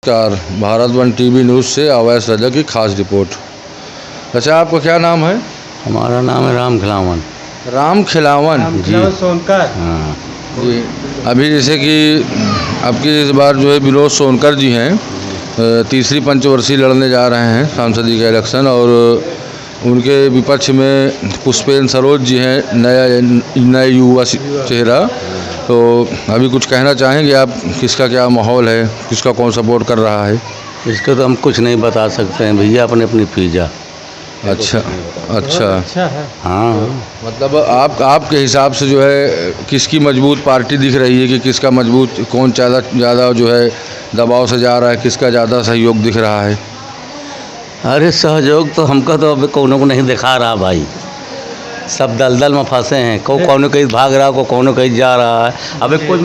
नमस्कार, Bharat one TV news से अवैस रजा की खास रिपोर्ट। अच्छा, आपका क्या नाम है? हमारा नाम है राम खिलावन। राम खिलावन जी सोनकर। हाँ जी। अभी जैसे कि आपकी इस बार जो है विनोद सोनकर जी हैं, तीसरी पंचवर्षीय लड़ने जा रहे हैं सांसदीय का इलेक्शन, और उनके विपक्ष में पुष्पेंद्र सरोज जी हैं, नया युवा चेहरा। तो अभी कुछ कहना चाहेंगे आप, किसका क्या माहौल है, किसका कौन सपोर्ट कर रहा है? इसको तो हम कुछ नहीं बता सकते हैं भैया, अपनी अपनी फीजा। अच्छा अच्छा। अच्छा है। हाँ मतलब आपके हिसाब से जो है किसकी मजबूत पार्टी दिख रही है, कि किसका मजबूत, कौन ज़्यादा जो है दबाव से जा रहा है, किसका ज़्यादा सहयोग दिख रहा है? अरे सहयोग तो हमका तो अभी कोनो को नहीं दिखा रहा भाई, सब दलदल में फंसे हैं। कोनो कहीं भाग रहा, कोनो कहीं जा रहा है। अभी कुछ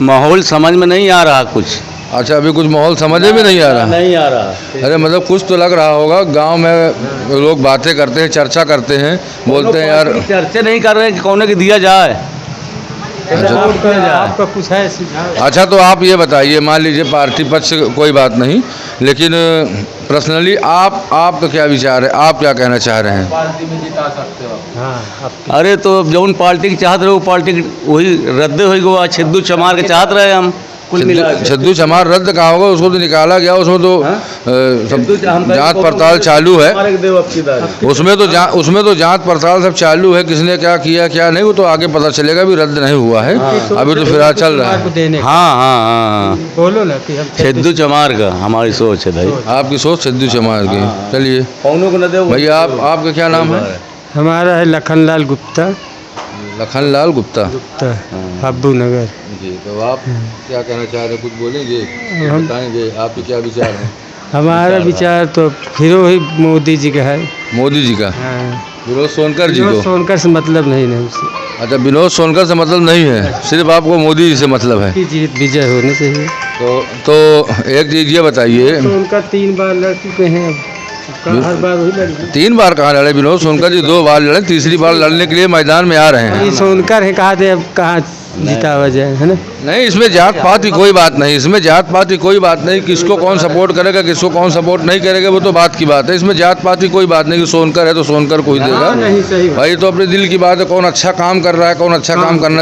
माहौल समझ में नहीं आ रहा कुछ। अच्छा, अभी कुछ माहौल समझ में नहीं आ रहा? नहीं आ रहा। अरे मतलब कुछ तो लग रहा होगा, गांव में लोग बातें करते हैं, चर्चा करते हैं, बोलते हैं यार। चर्चा नहीं कर रहे हैं कि कौन की दिया जाए। आपका कुछ है सुझाव? अच्छा, तो आप ये बताइए, मान लीजिए पार्टी पक्ष कोई बात नहीं, लेकिन पर्सनली आप तो क्या विचार है, आप क्या कहना चाह रहे हैं? पार्टी में जिता सकते हो। हाँ, अरे तो जौन पार्टी की चाहत रहे वो पार्टी वही रद्द हो गई। छिद्दू चमार के चाहत रहे हम। सिद्धू चमार रद्द कहा होगा, उसको तो निकाला गया, उसमें तो सब जांच पड़ताल चालू है। उसमें तो जांच पड़ताल सब चालू है, किसने क्या किया क्या नहीं, वो तो आगे पता चलेगा। भी रद्द नहीं हुआ है, अभी तो फिलहाल चल रहा है। हाँ बोलो ना कि हम सिद्धू चमार का हमारी सोच है भाई। आपकी सोच सिद्धू चमार की। चलिए भैया, आपका क्या नाम है? हमारा है लखनलाल गुप्ता। लखनलाल गुप्ता, हब्बू नगर जी। तो आप क्या कहना चाह रहे हैं, कुछ बोलेंगे, बताएंगे आपके क्या विचार हैं? हमारा विचार तो फिर वही मोदी जी का है। मोदी जी का? हाँ, विनोद सोनकर जी को? सोनकर से मतलब नहीं ना उससे। अच्छा, विनोद सोनकर से मतलब नहीं है, सिर्फ आपको मोदी जी से मतलब है। की जीत विजय होनी चाहिए। तो एक चीज़ ये बताइए, सोनकर 3 बार लड़ चुके हैं, अब हर बार वही लड़े। 3 बार कहाँ लड़े विनोद सोनकर जी? 2 बार लड़े, तीसरी बार लड़ने के लिए मैदान में आ रहे हैं। ये सोनकर है, कहा थे अब कहाँ जीता वजह है ना। नहीं, इसमें जात पात की कोई बात नहीं, इसमें जात पात की कोई बात नहीं, किसको कौन सपोर्ट करेगा, किसको कौन सपोर्ट नहीं करेगा, वो तो बात की बात है। इसमें जात पात की कोई बात नहीं, कि सोनकर है तो सोनकर को ही देगा। नहीं, सही भाई तो अपने दिल की बात है, कौन अच्छा काम कर रहा है, कौन अच्छा काम करना,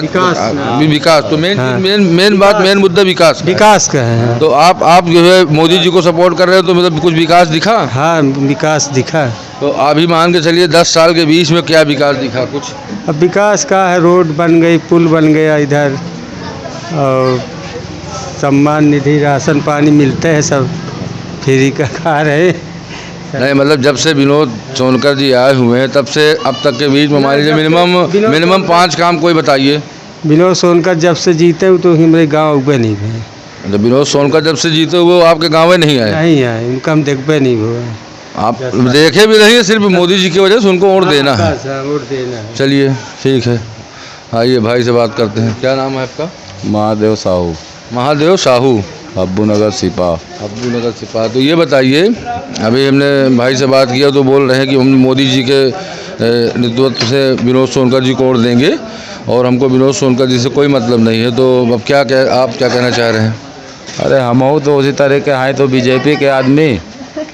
विकास तो मेन बात, मेन मुद्दा विकास का है। तो आप जो है मोदी जी को सपोर्ट कर रहे हो, तो मतलब कुछ विकास दिखा? हाँ, विकास दिखा। तो अभी मान के चलिए 10 साल के बीच में क्या विकास दिखा कुछ? अब विकास का है, रोड बन गई, पुल बन गया इधर, और सम्मान निधि, राशन पानी मिलते हैं, सब फ्री का खा रहे हैं। नहीं मतलब जब से विनोद सोनकर जी आए हुए हैं तब से अब तक के बीच में मान लीजिए मिनिमम 5 काम कोई बताइए। विनोद सोनकर जब से जीते तो हमारे गाँव उगे नहीं गए। तो विनोद सोनकर जब से जीते हुए आपके गाँव में नहीं आए? नहीं आए, उनका हम देखते नहीं हुआ। आप देखे भी नहीं, सिर्फ मोदी जी की वजह से उनको वोट देना है। वोट देना है। चलिए ठीक है, आइए भाई से बात करते हैं। क्या नाम है आपका? महादेव साहू। महादेव साहू, अब्बू नगर सिपा। अब्बू नगर सिपा। तो ये बताइए, अभी हमने भाई से बात किया तो बोल रहे हैं कि हम मोदी जी के नेतृत्व से विनोद सोनकर जी को वोट देंगे, और हमको विनोद सोनकर जी से कोई मतलब नहीं है। तो अब आप क्या कहना चाह रहे हैं? अरे हम तो उसी तरह के हैं, तो बीजेपी के आदमी,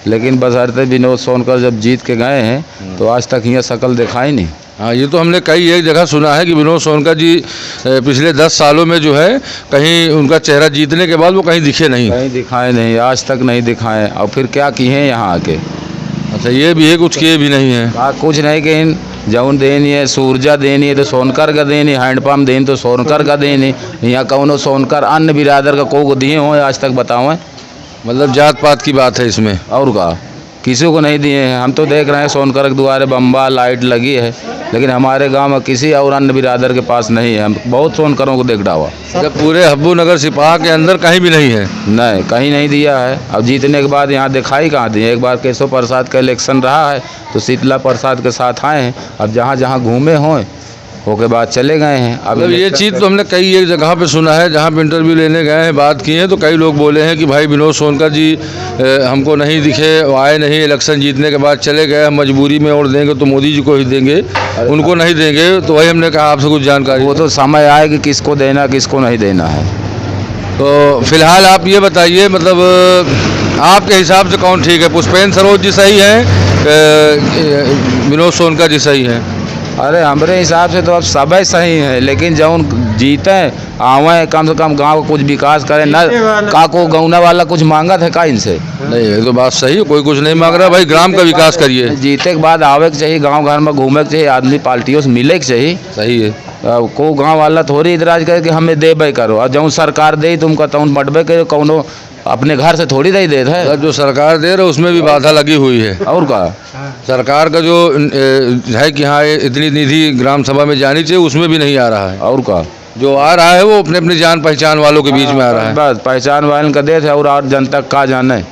लेकिन बशर्ते विनोद सोनकर जब जीत के गए हैं तो आज तक यहाँ शकल दिखाई नहीं। हाँ, ये तो हमने कई एक जगह सुना है कि विनोद सोनकर जी पिछले 10 सालों में जो है कहीं उनका चेहरा जीतने के बाद वो कहीं दिखे नहीं। कहीं दिखाए नहीं, आज तक नहीं दिखाए। और फिर क्या किए हैं यहाँ आके? अच्छा, ये भी है, कुछ किए भी नहीं है। कुछ नहीं कहीं। जौन देनी है सूरजा देनी है तो सोनकर का देनी, हैंडपम्प देनी तो सोनकर का देनी। यहाँ कौनो सोनकर अन्य बिरादर का को दिए हों आज तक बताओ? मतलब जात पात की बात है इसमें? और का किसी को नहीं दिए हैं। हम तो देख रहे हैं सोनकर के द्वारे बम्बा लाइट लगी है, लेकिन हमारे गांव में किसी और अन्य बिरादर के पास नहीं है। हम बहुत सोनकरों को देख डावा। जब पूरे हब्बू नगर सिपाह के अंदर कहीं भी नहीं है? नहीं, कहीं नहीं दिया है। अब जीतने के बाद यहाँ दिखाई कहाँ दिए? एक बार केशव प्रसाद का इलेक्शन रहा है तो शीतला प्रसाद के साथ आए हैं। अब जहाँ जहाँ घूमे हों होके बाद चले गए हैं। अब ये चीज़ तो हमने कई एक जगह पे सुना है, जहाँ पे इंटरव्यू लेने गए हैं, बात की है, तो कई लोग बोले हैं कि भाई विनोद सोनकर जी हमको नहीं दिखे, आए नहीं, इलेक्शन जीतने के बाद चले गए, हम मजबूरी में वोट देंगे तो मोदी जी को ही देंगे, उनको नहीं देंगे। तो वही हमने कहा आपसे कुछ जानकारी। वो तो समय आए कि किसको देना किसको नहीं देना है। तो फिलहाल आप ये बताइए, मतलब आपके हिसाब से कौन ठीक है? पुष्पेंद्र सरोज जी सही हैं, विनोद सोनकर जी सही हैं? अरे हमारे हिसाब से तो अब सब सही है, लेकिन जौन जीते आवे कम से कम गांव का कुछ विकास करे ना। का को गौना वाला कुछ मांगा था का इनसे? नहीं, ये तो बात सही है, कोई कुछ नहीं मांग रहा भाई, ग्राम का विकास करिए। जीते के बाद आवे के चाहिए, गांव घर में घूमे के चाहिए, आदमी पार्टियों से मिले के चाहिए। सही है। को गांव वाला थोड़ी इतराज करे कि हमें देबे करो, और जौन सरकार दे तुमका तौन बटबे करे, कौनो अपने घर से थोड़ी दे देता है। जो सरकार दे रहा है उसमें भी बाधा लगी हुई है। और का सरकार का जो है कि हाँ ये इतनी निधि ग्राम सभा में जानी चाहिए, उसमें भी नहीं आ रहा है। और का जो आ रहा है वो अपने अपनी जान पहचान वालों के बीच में आ रहा है। बस पहचान वाले का देते है, और जनता का जाने।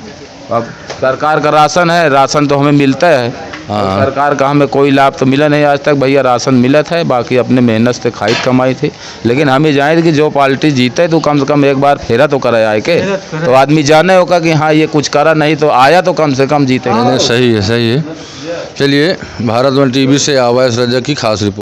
अब सरकार का राशन है, राशन तो हमें मिलता है। हाँ। सरकार का हमें कोई लाभ तो मिला नहीं आज तक भैया, राशन मिला था, बाकी अपने मेहनत से खाई कमाई थी। लेकिन हमें जाने कि जो पार्टी जीते तो कम से कम एक बार फेरा तो करे आए के, तो आदमी जाने होगा कि हाँ ये कुछ करा, नहीं तो आया तो कम से कम जीते। नहीं, सही है, सही है। चलिए, भारत वन टीवी से आवाज़ रजा की खास रिपोर्ट।